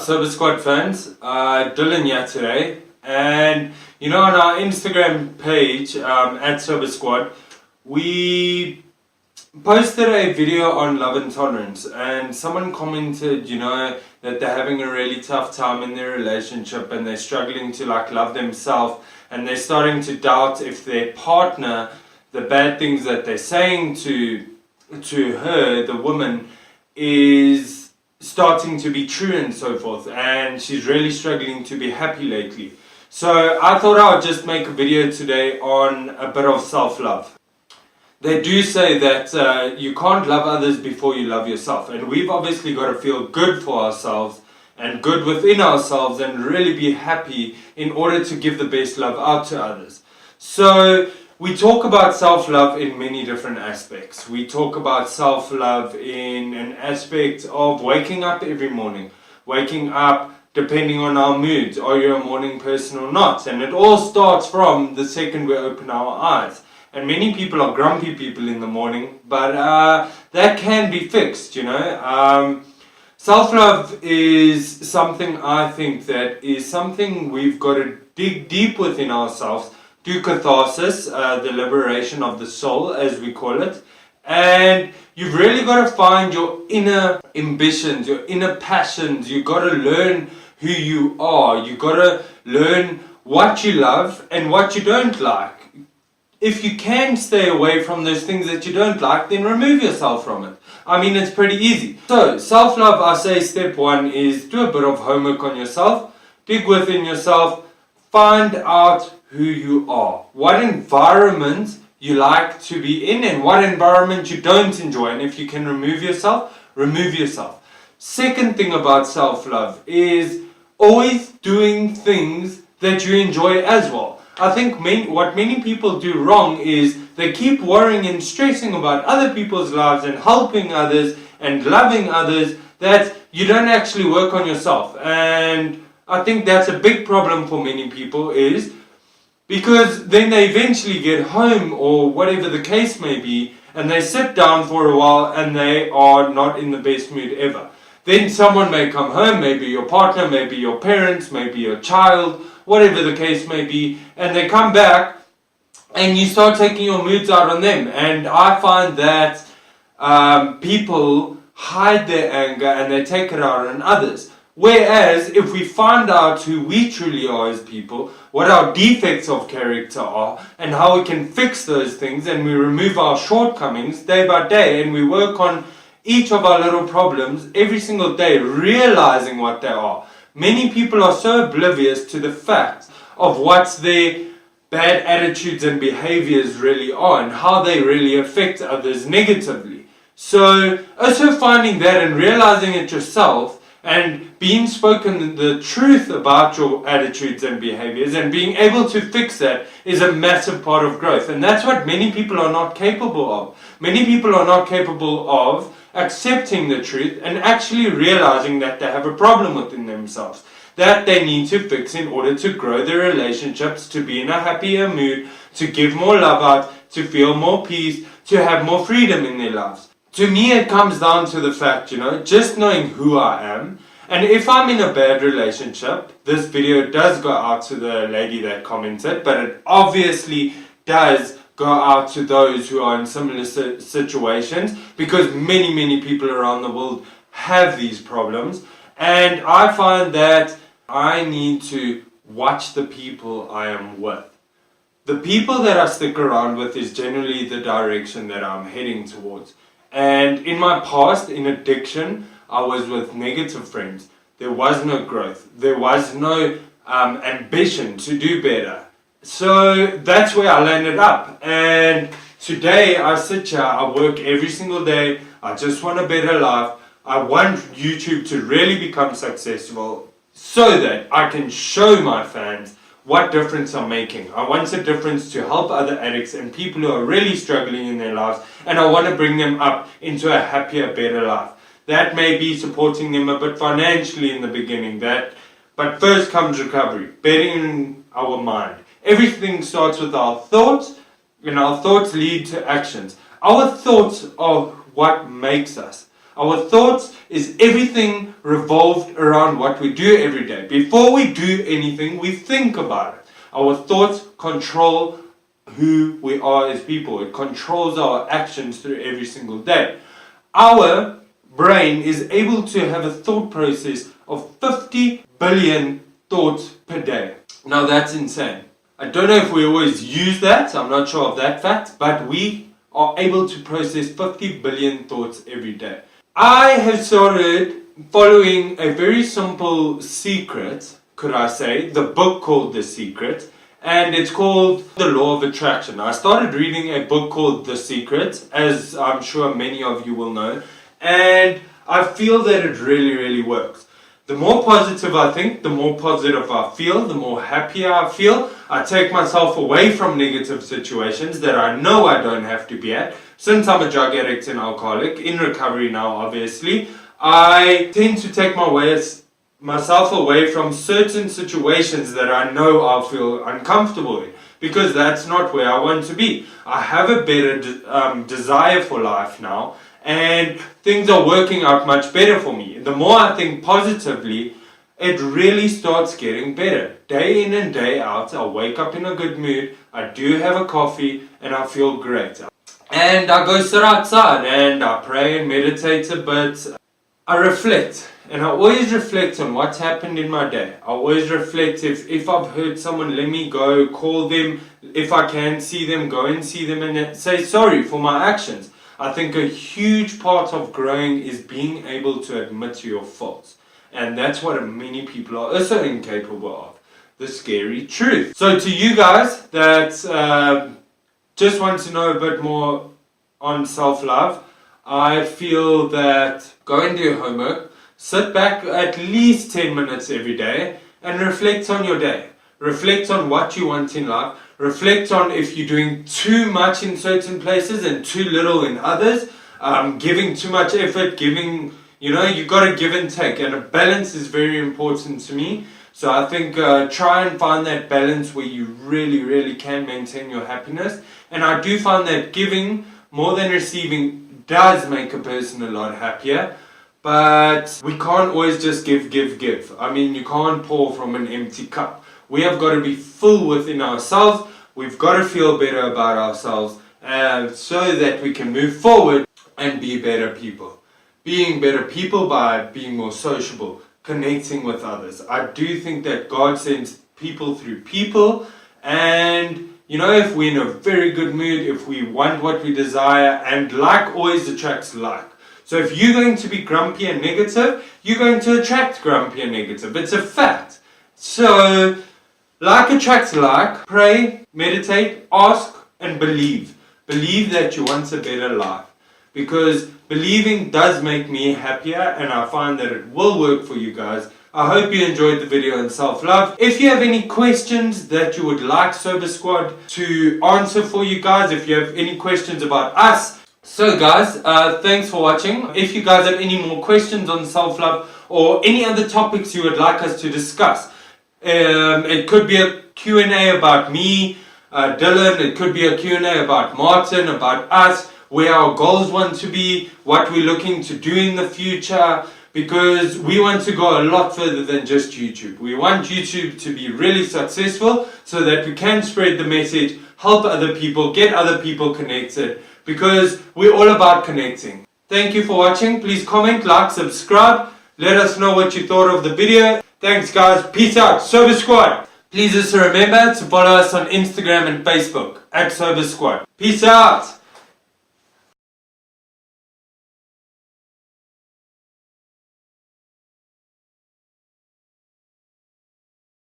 Soba Squad fans? Dylan here today, and on our Instagram page at Soba Squad, we posted a video on love and tolerance, and someone commented, that they're having a really tough time in their relationship and they're struggling to love themselves, and they're starting to doubt if their partner, the bad things that they're saying to her, the woman, is starting to be true and so forth, and she's really struggling to be happy lately. So I thought I would just make a video today on a bit of self-love. They do say that you can't love others before you love yourself, and we've obviously got to feel good for ourselves and good within ourselves and really be happy in order to give the best love out to others. So we talk about self-love in many different aspects. We talk about self-love in an aspect of waking up every morning. Waking up depending on our moods. Are you a morning person or not? And it all starts from the second we open our eyes. And many people are grumpy people in the morning, but that can be fixed, Self-love is something, I think, that is something we've got to dig deep within ourselves, do catharsis, the liberation of the soul, as we call it. And you've really got to find your inner ambitions, your inner passions. You've got to learn who you are. You've got to learn what you love and what you don't like. If you can stay away from those things that you don't like, then remove yourself from it. I mean, it's pretty easy. So, self-love, I say step one is do a bit of homework on yourself. Dig within yourself. Find out who you are, what environment you like to be in, and what environment you don't enjoy. And if you can remove yourself, remove yourself. Second thing about self-love is always doing things that you enjoy as well. I think what many people do wrong is they keep worrying and stressing about other people's lives and helping others and loving others, that you don't actually work on yourself. And I think that's a big problem for many people, is because then they eventually get home, or whatever the case may be, and they sit down for a while and they are not in the best mood ever. Then someone may come home, maybe your partner, maybe your parents, maybe your child, whatever the case may be, and they come back and you start taking your moods out on them. And I find that people hide their anger and they take it out on others. Whereas, if we find out who we truly are as people, what our defects of character are, and how we can fix those things, and we remove our shortcomings day by day, and we work on each of our little problems every single day, realizing what they are. Many people are so oblivious to the fact of what their bad attitudes and behaviors really are, and how they really affect others negatively. So, also finding that and realizing it yourself, and being spoken the truth about your attitudes and behaviors, and being able to fix that, is a massive part of growth. And that's what many people are not capable of. Many people are not capable of accepting the truth and actually realizing that they have a problem within themselves that they need to fix in order to grow their relationships, to be in a happier mood, to give more love out, to feel more peace, to have more freedom in their lives. To me, it comes down to the fact, just knowing who I am. And if I'm in a bad relationship, this video does go out to the lady that commented, but it obviously does go out to those who are in similar situations, because many people around the world have these problems. And I find that I need to watch the people I am with. The people that I stick around with is generally the direction that I'm heading towards. And in my past, in addiction, I was with negative friends. There was no growth. There was no ambition to do better. So that's where I landed up. And today I sit here, I work every single day. I just want a better life. I want YouTube to really become successful so that I can show my fans what difference I'm making. I want a difference to help other addicts and people who are really struggling in their lives, and I want to bring them up into a happier, better life. That may be supporting them a bit financially in the beginning, but first comes recovery, bettering our mind. Everything starts with our thoughts, and our thoughts lead to actions. Our thoughts are what makes us. Our thoughts is everything revolved around what we do every day. Before we do anything, we think about it. Our thoughts control who we are as people. It controls our actions through every single day. Our brain is able to have a thought process of 50 billion thoughts per day. Now that's insane. I don't know if we always use that, I'm not sure of that fact, but we are able to process 50 billion thoughts every day. I have started following a very simple secret, could I say, the book called The Secret, and it's called The Law of Attraction. I started reading a book called The Secret, as I'm sure many of you will know, and I feel that it really works. The more positive I think, the more positive I feel, the more happier I feel. I take myself away from negative situations that I know I don't have to be at. Since I'm a drug addict and alcoholic, in recovery now obviously, I tend to take myself away from certain situations that I know I'll feel uncomfortable in. Because that's not where I want to be. I have a better desire for life now. And things are working out much better for me. The more I think positively, it really starts getting better. Day in and day out, I wake up in a good mood, I do have a coffee, and I feel great. And I go sit outside and I pray and meditate a bit. I reflect, and I always reflect on what's happened in my day. I always reflect if I've hurt someone, let me go, call them. If I can see them, go and see them and say sorry for my actions. I think a huge part of growing is being able to admit to your faults. And that's what many people are also incapable of. The scary truth. So to you guys that just want to know a bit more on self-love, I feel that go and do your homework, sit back at least 10 minutes every day and reflect on your day. Reflect on what you want in life. Reflect on if you're doing too much in certain places and too little in others. Giving too much effort, you got to give and take. And a balance is very important to me. So I think try and find that balance where you really can maintain your happiness. And I do find that giving more than receiving does make a person a lot happier. But we can't always just give. I mean, you can't pour from an empty cup. We have got to be full within ourselves. We've got to feel better about ourselves so that we can move forward and be better people. Being better people by being more sociable, connecting with others. I do think that God sends people through people, and if we're in a very good mood, if we want what we desire, and like always attracts like. So if you're going to be grumpy and negative, you're going to attract grumpy and negative. It's a fact. So like attracts like. Pray, meditate, ask and believe. Believe that you want a better life. Because believing does make me happier, and I find that it will work for you guys. I hope you enjoyed the video on self-love. If you have any questions that you would like Soba Squad to answer for you guys, if you have any questions about us. So guys, thanks for watching. If you guys have any more questions on self-love or any other topics you would like us to discuss, it could be a Q&A about me, Dylan, it could be a Q&A about Martin, about us, where our goals want to be, what we're looking to do in the future, because we want to go a lot further than just YouTube. We want YouTube to be really successful so that we can spread the message, help other people, get other people connected, because we're all about connecting. Thank you for watching. Please comment, like, subscribe. Let us know what you thought of the video. Thanks guys. Peace out. Soba Squad. Please just remember to follow us on Instagram and Facebook at Soba Squad. Peace out.